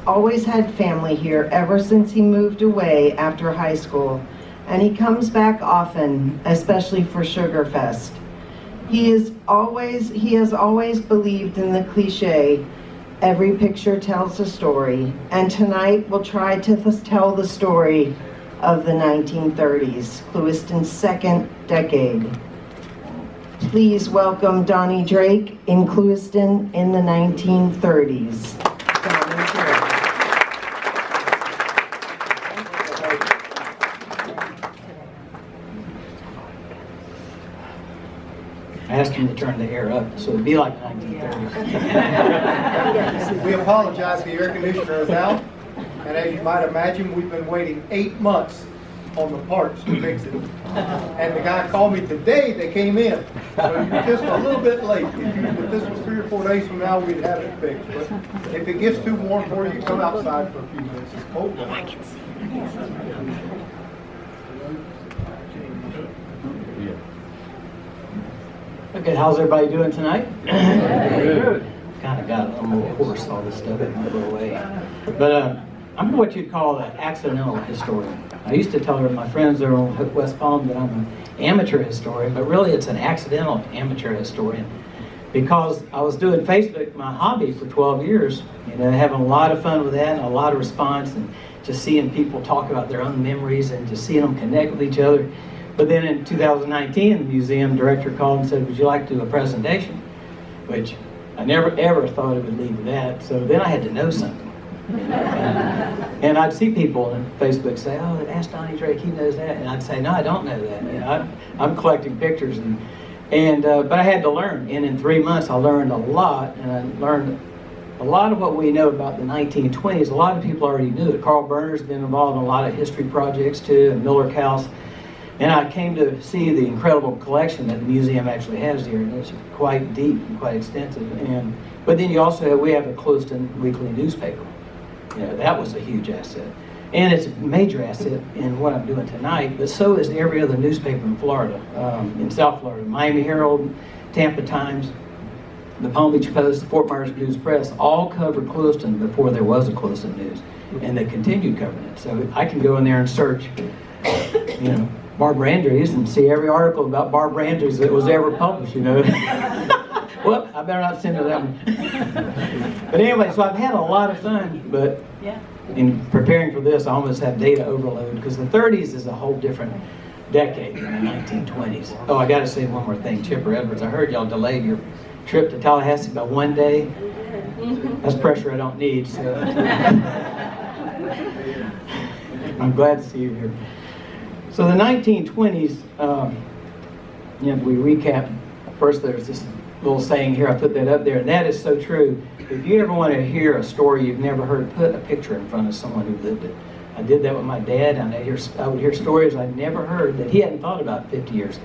always had family here ever since he moved away after high school, and he comes back often, especially for Sugarfest. He has always believed in the cliche, every picture tells a story, and tonight we'll try to tell the story of the 1930s, Clewiston's second decade. Please welcome Donnie Drake in Clewiston in the 1930s. Donnie Drake. I asked him to turn the air up, so it'd be like 1930s. We apologize, the air conditioner is out, and as you might imagine, we've been waiting 8 months on the parts to fix it. And the guy called me today, they came in. So you're just a little bit late. If this was 3 or 4 days from now, we'd have it fixed. But if it gets too warm for you, come outside for a few minutes. It's cold. I can see. Okay, how's everybody doing tonight? Good. Kind of got a little hoarse, all this stuff in a little way. But I'm what you'd call an accidental historian. I used to tell my friends over on West Palm that I'm an amateur historian, but really it's an accidental amateur historian. Because I was doing Facebook, my hobby, for 12 years, having a lot of fun with that and a lot of response, and just seeing people talk about their own memories and just seeing them connect with each other. But then in 2019, the museum director called and said, would you like to do a presentation? Which I never ever thought it would lead to that. So then I had to know something. And I'd see people on Facebook say, oh, ask Donnie Drake, he knows that. And I'd say, no, I don't know that. I'm collecting pictures. But I had to learn. And in 3 months, I learned a lot. And I learned a lot of what we know about the 1920s. A lot of people already knew it. Carl Berner's been involved in a lot of history projects too, and Miller House. And I came to see the incredible collection that the museum actually has here, and it's quite deep and quite extensive. But then you also we have a Clewiston weekly newspaper. That was a huge asset. And it's a major asset in what I'm doing tonight, but so is every other newspaper in Florida, in South Florida. Miami Herald, Tampa Times, the Palm Beach Post, the Fort Myers News Press, all covered Clewiston before there was a Clewiston News. And they continued covering it. So I can go in there and search, Barbara Andrews and see every article about Barbara Andrews that was ever published, Well, I better not send her that one. But anyway, so I've had a lot of fun, but in preparing for this, I almost have data overload, because the 30s is a whole different decade than the 1920s. Oh, I got to say one more thing. Chipper Edwards, I heard y'all delayed your trip to Tallahassee by 1 day. That's pressure I don't need, so I'm glad to see you here. So the 1920s, we recap. First, there's this little saying here, I put that up there, and that is so true. If you ever want to hear a story you've never heard, put a picture in front of someone who lived it. I did that with my dad, and I would hear stories I'd never heard that he hadn't thought about 50 years.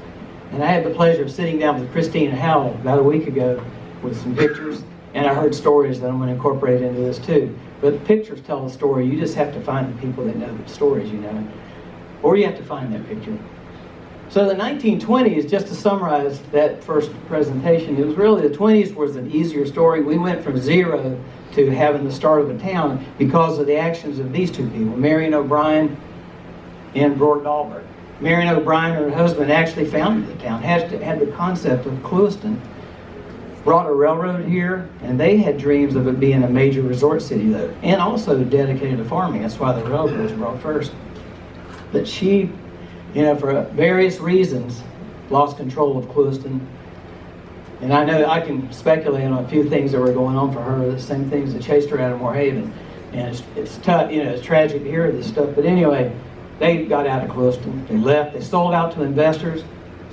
And I had the pleasure of sitting down with Christine Howell about a week ago with some pictures, and I heard stories that I'm going to incorporate into this too. But the pictures tell the story. You just have to find the people that know the stories, or you have to find that picture. So the 1920s, just to summarize that first presentation, it was really the 20s was an easier story. We went from zero to having the start of a town because of the actions of these two people, Marion O'Brien and Brord Dahlberg. Marion O'Brien, her husband, actually founded the town, had the concept of Clewiston, brought a railroad here, and they had dreams of it being a major resort city though, and also dedicated to farming. That's why the railroad was brought first. But she, for various reasons, lost control of Clewiston. And I know I can speculate on a few things that were going on for her, the same things that chased her out of Moorhaven. And it's tough, it's tragic to hear this stuff. But anyway, they got out of Clewiston. They left. They sold out to investors.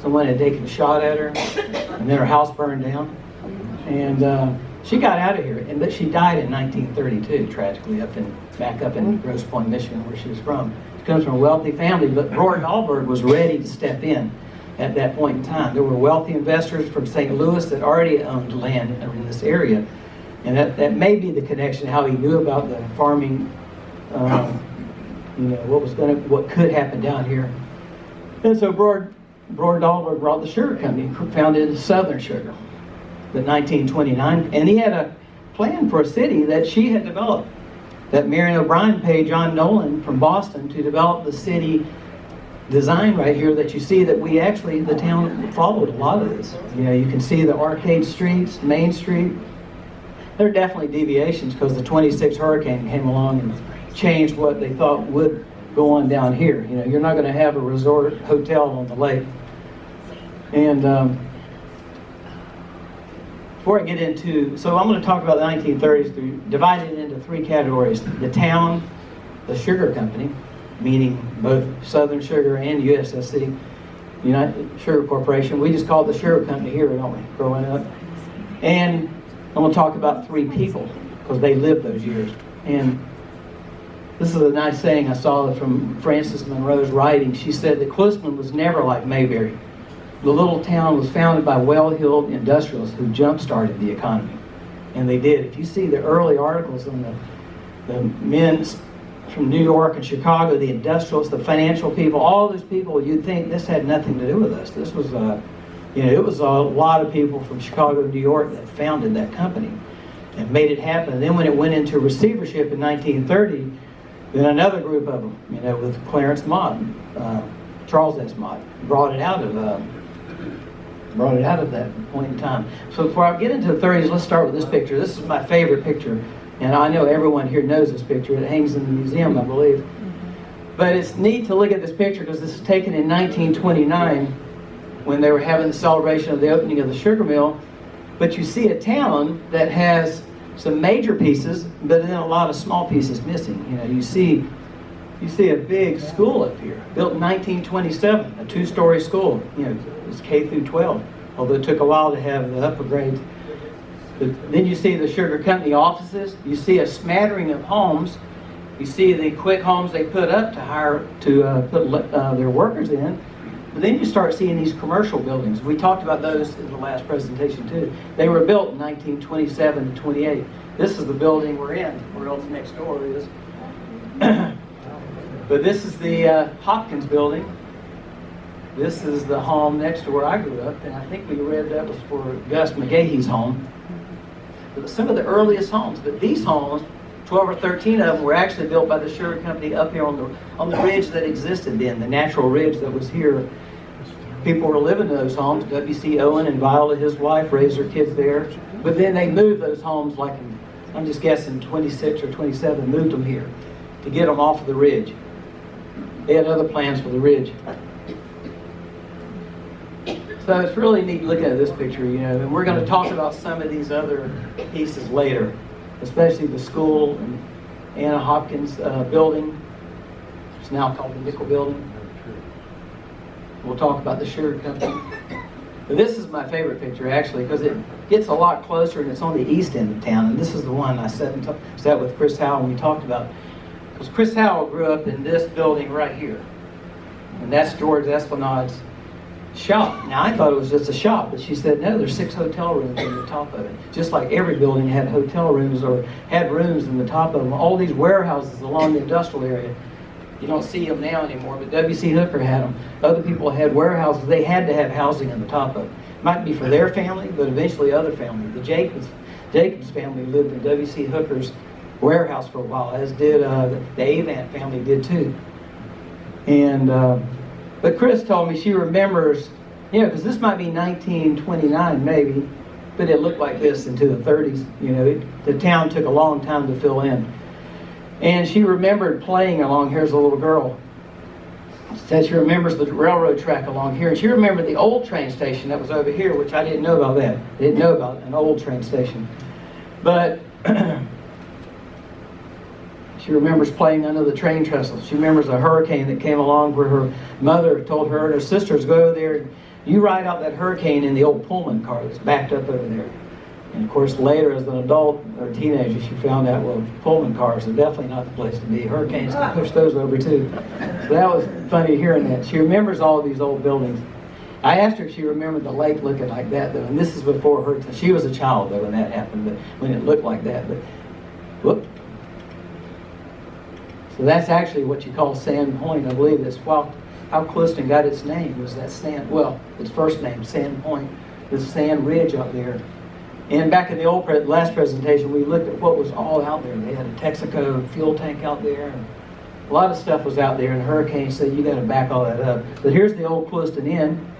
Someone had taken a shot at her, and then her house burned down. And she got out of here. But she died in 1932, tragically, back up in Grosse Pointe, Michigan, where she was from. Comes from a wealthy family, but Brord Dahlberg was ready to step in at that point in time. There were wealthy investors from St. Louis that already owned land in this area, and that may be the connection, how he knew about the farming, what could happen down here. And so Brord Dahlberg brought the sugar company, founded Southern Sugar in 1929, and he had a plan for a city that she had developed. that Marion O'Brien paid John Nolan from Boston to develop the city design right here that you see, that we actually, the town followed a lot of this. You know, you can see the arcade streets, Main Street. There are definitely deviations because the 26 hurricane came along and changed what they thought would go on down here. You know, you're not going to have a resort hotel on the lake. And before I get into, so I'm going to talk about the 1930s, divided into three categories: the town, the sugar company, meaning both Southern Sugar and USSC, United Sugar Corporation. We just called the sugar company here, don't we, growing up? And I'm going to talk about three people because they lived those years. And this is a nice saying I saw from Frances Monroe's writing. She said that Clewiston was never like Mayberry. The little town was founded by well-heeled industrialists who jump-started the economy. And they did. If you see the early articles on the men from New York and Chicago, the industrialists, the financial people, all those people, you'd think this had nothing to do with us. This was, it was a lot of people from Chicago and New York that founded that company and made it happen. And then when it went into receivership in 1930, then another group of them, with Clarence Mott, Charles S. Mott, brought it out of that point in time. So before I get into the 30s, let's start with this picture. This is my favorite picture, and I know everyone here knows this picture. It hangs in the museum, I believe. But it's neat to look at this picture because this is taken in 1929 when they were having the celebration of the opening of the sugar mill. But you see a town that has some major pieces, but then a lot of small pieces missing. You see a big school up here, built in 1927, a two-story school. It's K through 12, although it took a while to have the upper grades. But then you see the sugar company offices. You see a smattering of homes. You see the quick homes they put up to put their workers in. But then you start seeing these commercial buildings. We talked about those in the last presentation too. They were built in 1927 to 28. This is the building we're in, where else next door is. But this is the Hopkins building. This is the home next to where I grew up, and I think we read that was for Gus McGahee's home. But some of the earliest homes, but these homes, 12 or 13 of them, were actually built by the sugar company up here on the ridge that existed then, the natural ridge that was here. People were living in those homes. W.C. Owen and Viola, his wife, raised their kids there. But then they moved those homes, like I'm just guessing 26 or 27, moved them here to get them off of the ridge. They had other plans for the ridge. So it's really neat looking at this picture, and we're going to talk about some of these other pieces later, especially the school and Anna Hopkins building. It's now called the Nickel Building. We'll talk about the sugar company. But this is my favorite picture, actually, because it gets a lot closer, and it's on the east end of town. And this is the one I sat with Chris Howell and we talked about. Because Chris Howell grew up in this building right here. And that's George Esplanad's shop. Now, I thought it was just a shop, but she said, no, there's 6 hotel rooms in the top of it. Just like every building had hotel rooms or had rooms in the top of them. All these warehouses along the industrial area. You don't see them now anymore, but W.C. Hooker had them. Other people had warehouses. They had to have housing in the top of it. Might be for their family, but eventually other families. The Jacobs family lived in W.C. Hooker's warehouse for a while, as did the Avant family did too. And but Chris told me she remembers, because this might be 1929 maybe, but it looked like this into the 30s. The town took a long time to fill in. And she remembered playing along here as a little girl. She said she remembers the railroad track along here. And she remembered the old train station that was over here, which I didn't know about that. I didn't know about an old train station. But she remembers playing under the train trestles. She remembers a hurricane that came along where her mother told her and her sisters, go over there, you ride out that hurricane in the old Pullman car that's backed up over there. And of course, later as an adult or teenager, she found out, well, Pullman cars are definitely not the place to be. Hurricanes can push those over too. So that was funny hearing that. She remembers all of these old buildings. I asked her if she remembered the lake looking like that, though, and this is before her. She was a child, though, when that happened, but when it looked like that. But, whoop. So that's actually what you call Sand Point. I believe that's how Clewiston got its name, was that sand, well, its first name, Sand Point, this sand ridge up there. And back in the last presentation, we looked at what was all out there. They had a Texaco fuel tank out there. And a lot of stuff was out there, and the hurricane said, you got to back all that up. But here's the old Clewiston Inn.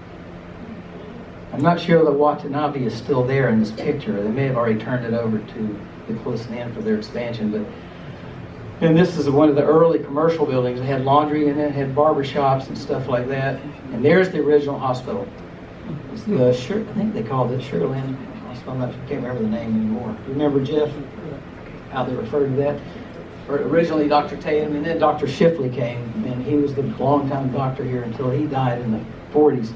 I'm not sure the Watanabe is still there in this picture. They may have already turned it over to the Clewiston Inn for their expansion. And this is one of the early commercial buildings. It had laundry in it, had barber shops and stuff like that. And there's the original hospital. It's the I think they called it Sugarland Hospital. I can't remember the name anymore. Remember, Jeff, how they referred to that? Originally Dr. Tatum, and then Dr. Shipley came, and he was the longtime doctor here until he died in the 40s.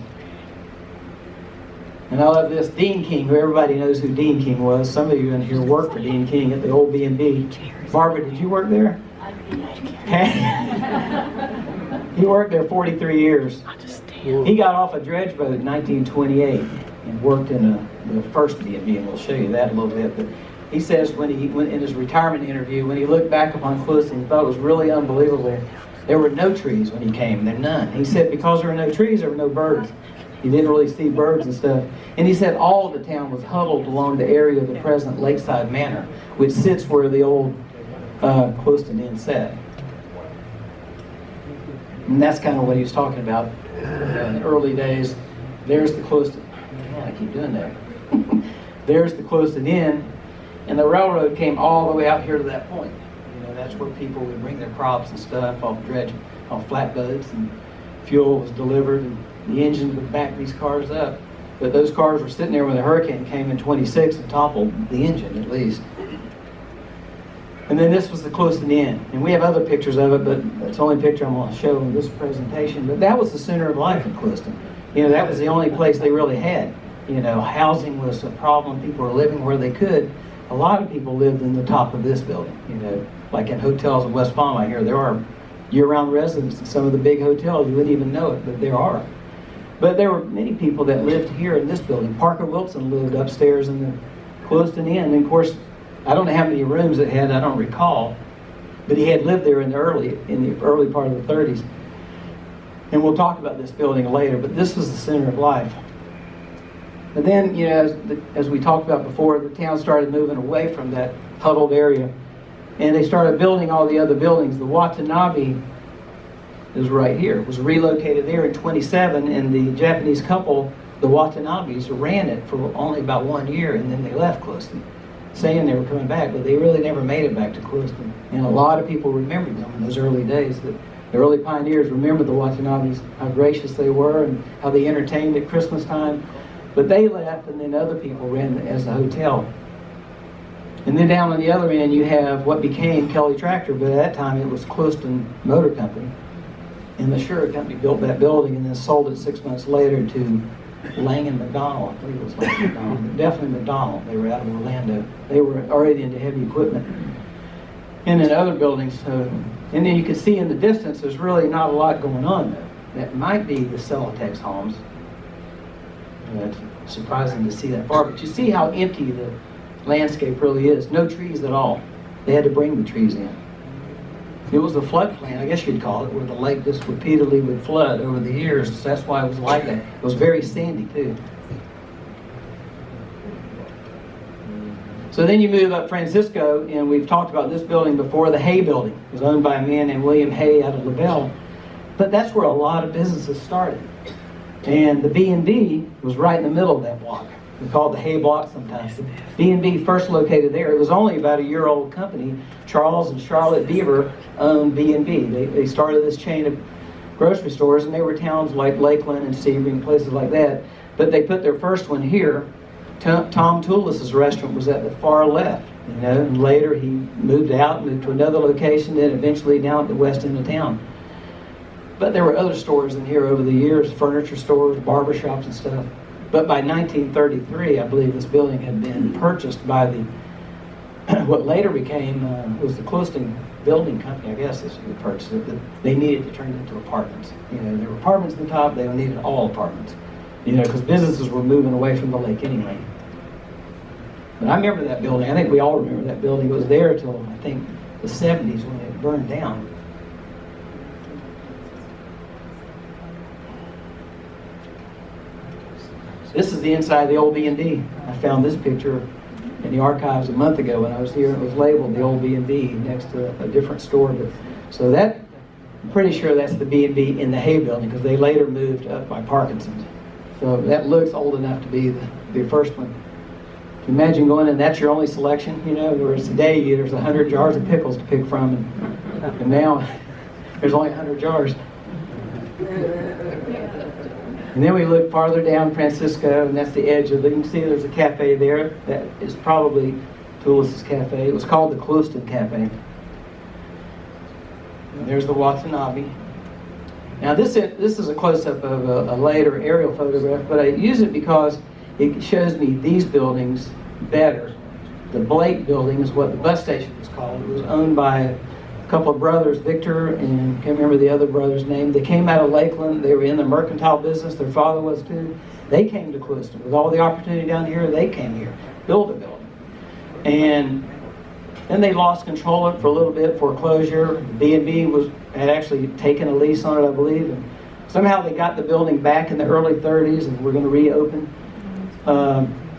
And I love this, Dean King, who everybody knows who Dean King was. Some of you in here worked for Dean King at the old B&B. Barbara, did you work there? He worked there 43 years. He got off a dredge boat in 1928 and worked in the first B&B, and we'll show you that a little bit. But he says when he went in his retirement interview, when he looked back upon Clewiston, he thought it was really unbelievable. There were no trees when he came, there none. He said because there were no trees, there were no birds. He didn't really see birds and stuff. And he said all of the town was huddled along the area of the present Lakeside Manor, which sits where the old Clewiston Inn sat. And that's kind of what he was talking about in the early days. There's the Clewiston. Man, I keep doing that. There's the Clewiston Inn, and the railroad came all the way out here to that point. You know, that's where people would bring their crops and stuff off flatboats, and fuel was delivered, and the engine would back these cars up. But those cars were sitting there when the hurricane came in 26 and toppled the engine, at least. And then this was the Clewiston Inn. And we have other pictures of it, but that's the only picture I'm going to show in this presentation. But that was the center of life in Clewiston. You know, that was the only place they really had. You know, housing was a problem. People were living where they could. A lot of people lived in the top of this building. You know, like in hotels in West Palm, I hear there are year-round residents in some of the big hotels. You wouldn't even know it, but there are. But there were many people that lived here in this building. Parker Wilson lived upstairs in the Clewiston Inn. And of course, I don't know how many rooms it had, I don't recall. But he had lived there in the early part of the 30s. And we'll talk about this building later, but this was the center of life. But then, you know, as we talked about before, the town started moving away from that huddled area. And they started building all the other buildings. The Watanabe is right here. It was relocated there in 27, and the Japanese couple, the Watanabes, ran it for only about 1 year, and then they left Clewiston, saying they were coming back, but they really never made it back to Clewiston. And a lot of people remembered them in those early days. The early pioneers remembered the Watanabes, how gracious they were and how they entertained at Christmas time. But they left, and then other people ran it as a hotel. And then down on the other end, you have what became Kelly Tractor, but at that time it was Clewiston Motor Company. And the Sugar Company built that building and then sold it 6 months later to Lang and McDonald. I believe it was Lang and McDonald, but definitely McDonald. They were out of Orlando. They were already into heavy equipment. And then other buildings. And then you can see in the distance, there's really not a lot going on though. That might be the Celotex homes. It's surprising to see that far, but you see how empty the landscape really is. No trees at all. They had to bring the trees in. It was a floodplain, I guess you'd call it, where the lake just repeatedly would flood over the years. So that's why it was like that. It was very sandy too. So then you move up Francisco, and we've talked about this building before. The Hay Building it was owned by a man named William Hay out of LaBelle. But that's where a lot of businesses started. And the B&B was right in the middle of that block. We call it the Hay Block sometimes. The B&B first located there. It was only about a year-old company. Charles and Charlotte Beaver owned B&B. They started this chain of grocery stores, and they were towns like Lakeland and Sebring, places like that. But they put their first one here. Tom Toulis's restaurant was at the far left. You know, and later he moved out, moved to another location, then eventually down at the west end of town. But there were other stores in here over the years, furniture stores, barber shops and stuff. But by 1933, I believe this building had been purchased by the what later became was the Clewiston Building Company, I guess, is who purchased it. But they needed to turn it into apartments. You know, there were apartments at the top. They needed all apartments. You know, because businesses were moving away from the lake anyway. But I remember that building. I think we all remember that building. It was there until I think the 70s when it burned down. This is the inside of the old B&D. I found this picture in the archives a month ago when I was here. It was labeled the old B&B next to a different store. But so that, I'm pretty sure that's the B&B in the Hay building, because they later moved up by Parkinson's. So that looks old enough to be the first one. Can you imagine going in, that's your only selection, you know, whereas today there's 100 jars of pickles to pick from, and now there's only 100 jars. And then we look farther down Francisco, and that's the edge of it. You can see there's a cafe there. That is probably Toulous's cafe. It was called the Clewiston Cafe. And there's the Watanabe. Now this is a close-up of a later aerial photograph, but I use it because it shows me these buildings better. The Blake building is what the bus station was called. It was owned by a couple of brothers, Victor and I can't remember the other brother's name. They came out of Lakeland. They were in the mercantile business. Their father was too. They came to Clewiston. With all the opportunity down here, they came here, built a building. And then they lost control of it for a little bit, foreclosure. B&B had actually taken a lease on it, I believe. And somehow they got the building back in the early 30s and we're going to reopen.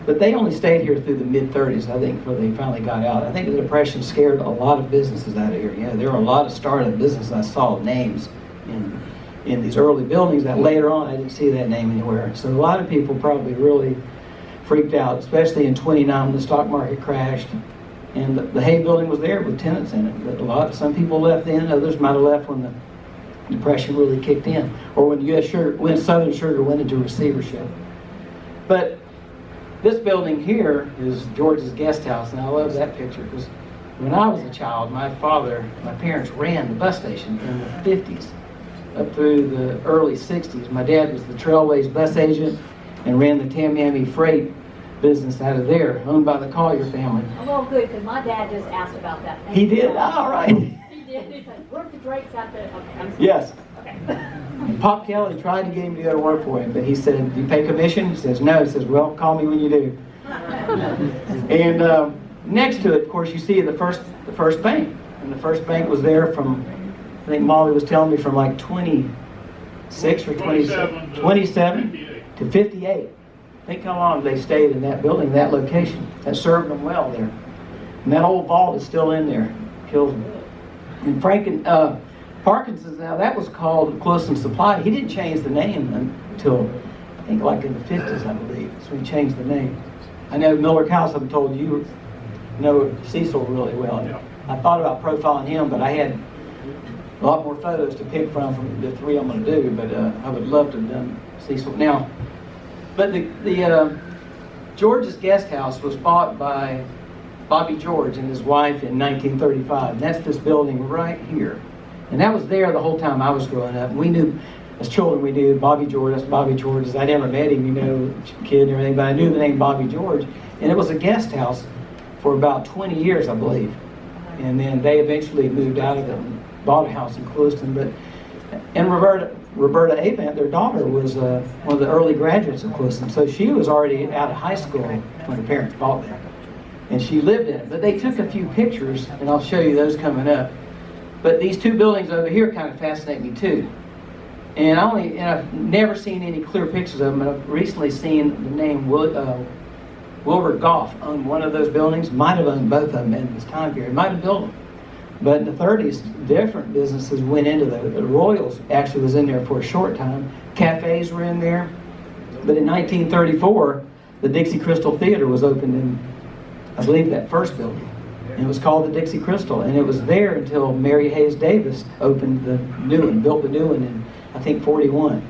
But they only stayed here through the mid-30s, I think, before they finally got out. I think the Depression scared a lot of businesses out of here. Yeah, there were a lot of startup businesses. I saw names in these early buildings that later on I didn't see that name anywhere. So a lot of people probably really freaked out, especially in 29 when the stock market crashed. And the Hay building was there with tenants in it. But some people left then, others might have left when the Depression really kicked in, or when Southern Sugar went into receivership. But this building here is George's guest house, and I love that picture because when I was a child, my parents ran the bus station in the 50s up through the early 60s. My dad was the Trailways bus agent and ran the Tamiami freight business out of there, owned by the Collier family. Oh, good, because my dad just asked about that. He did? All right. He did. He said, work the Drakes out there. Okay, I'm sorry. Yes. Okay. Pop Kelly tried to get him to go to work for him, but he said, "Do you pay commission?" He says, "No." He says, "Well, call me when you do." And next to it, of course, you see the first bank. And the first bank was there from, I think Molly was telling me, from like 26 or 27 to 58. Think how long they stayed in that building, that location. That served them well there. And that old vault is still in there. Kills them. And Parkinson's, now that was called Clewiston Supply. He didn't change the name until, I think, like in the 50s, I believe. So he changed the name. I know Miller Cowles, I'm told you know Cecil really well. Yeah. I thought about profiling him, but I had a lot more photos to pick from the three I'm going to do, but I would love to have done Cecil. Now, but the George's guest house was bought by Bobby George and his wife in 1935. And that's this building right here. And that was there the whole time I was growing up. And we knew, as children, we knew Bobby George. That's Bobby George. I never met him, kid and everything, but I knew the name Bobby George. And it was a guest house for about 20 years, I believe. And then they eventually moved out of it and bought a house in Clewiston. And Roberta Avant, their daughter, was one of the early graduates of Clewiston. So she was already out of high school when her parents bought that. And she lived in it. But they took a few pictures, and I'll show you those coming up. But these two buildings over here kind of fascinate me too. And I've never seen any clear pictures of them. I've recently seen the name Wilbur Goff owned one of those buildings. Might have owned both of them in this time period. Might have built them. But in the 30s, different businesses went into the Royals actually was in there for a short time. Cafes were in there. But in 1934, the Dixie Crystal Theater was opened in, I believe, that first building. And it was called the Dixie Crystal. And it was there until Mary Hayes Davis opened the new one, built the new one in, I think, 41.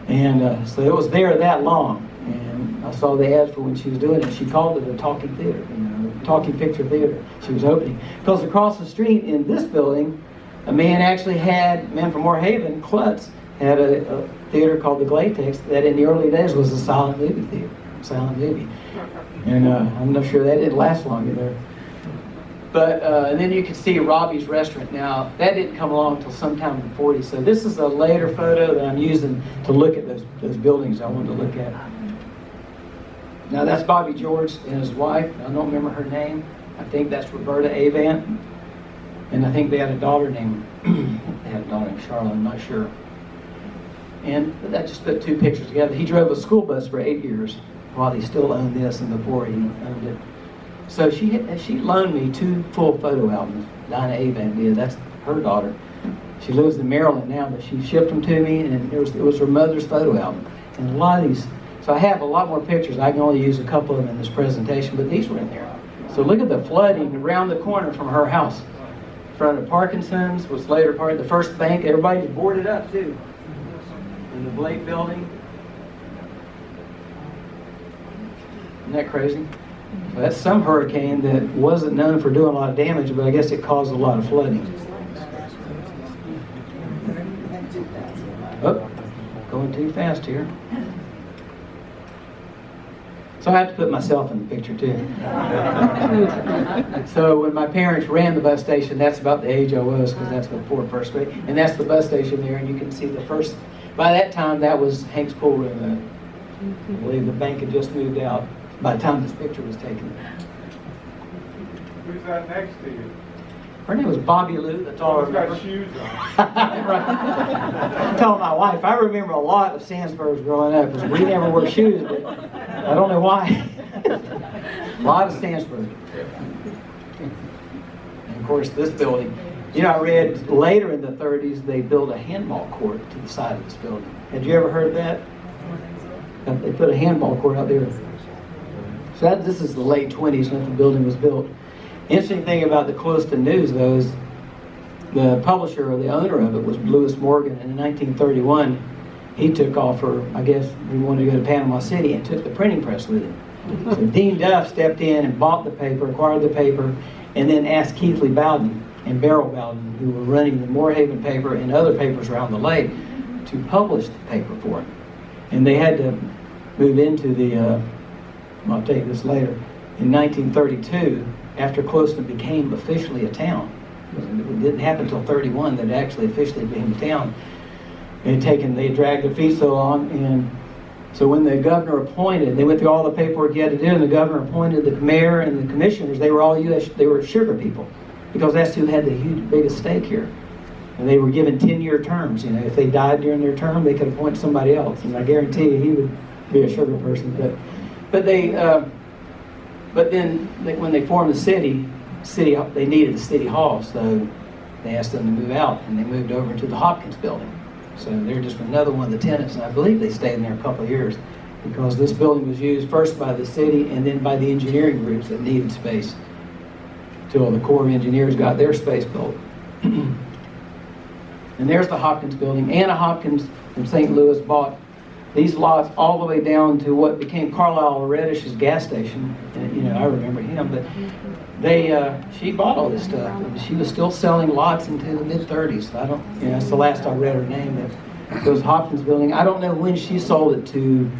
And so it was there that long. And I saw the ads for when she was doing it. She called it a talking theater, talking picture theater she was opening. Because across the street in this building, a man from Moorhaven, Klutz, had a theater called the Glatex that in the early days was a silent movie theater. Silent movie. And I'm not sure that didn't last long either. But and then you can see Robbie's Restaurant. Now, that didn't come along until sometime in the 40s. So this is a later photo that I'm using to look at those buildings I wanted to look at. Now, that's Bobby George and his wife. I don't remember her name. I think that's Roberta Avant. And I think they had a daughter named Charlotte, I'm not sure. And that just put two pictures together. He drove a school bus for 8 years while he still owned this and before he owned it. So she loaned me 2 full photo albums. Dinah Avent did. That's her daughter. She lives in Maryland now, but she shipped them to me, and it was her mother's photo album. And a lot of these, so I have a lot more pictures. I can only use a couple of them in this presentation, but these were in there. So look at the flooding around the corner from her house. In front of Parkinson's was later part of the first bank. Everybody was boarded up too. In the Blake building. Isn't that crazy? So that's some hurricane that wasn't known for doing a lot of damage, but I guess it caused a lot of flooding. Oh, going too fast here. So I have to put myself in the picture too. So when my parents ran the bus station, that's about the age I was, because that's before first grade. And that's the bus station there, and you can see the first, by that time that was Hank's pool room. I believe the bank had just moved out by the time this picture was taken. Who's that next to you? Her name was Bobby Lou, that's all I Who's remember. got shoes on? Right. I'm telling my wife, I remember a lot of Sandsburgs growing up, because we never wore shoes, but I don't know why. A lot of Sandsburg. And of course, this building. You know, I read later in the 30s, they built a handball court to the side of this building. Had you ever heard that? They put a handball court out there. So this is the late 20s when the building was built. Interesting thing about the Clewiston News, though, is the publisher or the owner of it was Lewis Morgan, and in 1931 he took off for, I guess he wanted to go to Panama City, and took the printing press with him. So Dean Duff stepped in and bought the paper, acquired the paper, and then asked Keithley Bowden and Beryl Bowden, who were running the Moorhaven paper and other papers around the lake, to publish the paper for him. And they had to move into the, I'll take this later, in 1932, after Clewiston became officially a town. It didn't happen until 31 that it actually officially became a town. They dragged their feet so long, and so when the governor appointed, they went through all the paperwork he had to do, and the governor appointed the mayor and the commissioners. They were all they were sugar people, because that's who had the biggest stake here. And they were given 10-year terms. You know, if they died during their term, they could appoint somebody else, and I guarantee you he would be a sugar person. But then when they formed the city, they needed the city hall, so they asked them to move out, and they moved over to the Hopkins building. So they're just another one of the tenants, and I believe they stayed in there a couple of years, because this building was used first by the city and then by the engineering groups that needed space, till the Corps of Engineers got their space built. And there's the Hopkins building. Anna Hopkins from St. Louis bought these lots all the way down to what became Carlisle Reddish's gas station. And, you know, I remember him, but she bought all this stuff. And she was still selling lots into the mid-30s. I don't, you know, that's the last I read her name. But it was Hopkins building. I don't know when she sold it to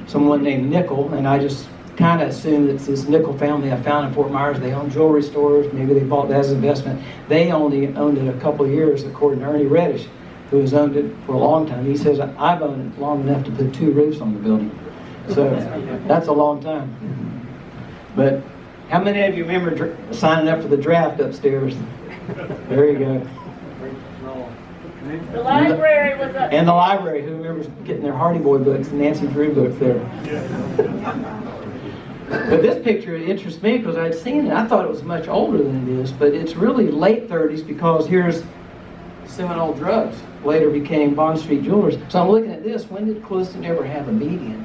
someone named Nickel, and I just kind of assumed it's this Nickel family I found in Fort Myers. They own jewelry stores. Maybe they bought that as an investment. They only owned it a couple of years, according to Ernie Reddish, who has owned it for a long time. He says, I've owned it long enough to put 2 roofs on the building. So that's a long time. But how many of you remember signing up for the draft upstairs? There you go. The library was up. And the library, who remembers getting their Hardy Boy books and Nancy Drew books there? But this picture interests me because I'd seen it. I thought it was much older than it is, but it's really late 30s, because here's Seminole Drugs, later became Bond Street Jewelers. So I'm looking at this. When did Clewiston ever have a median?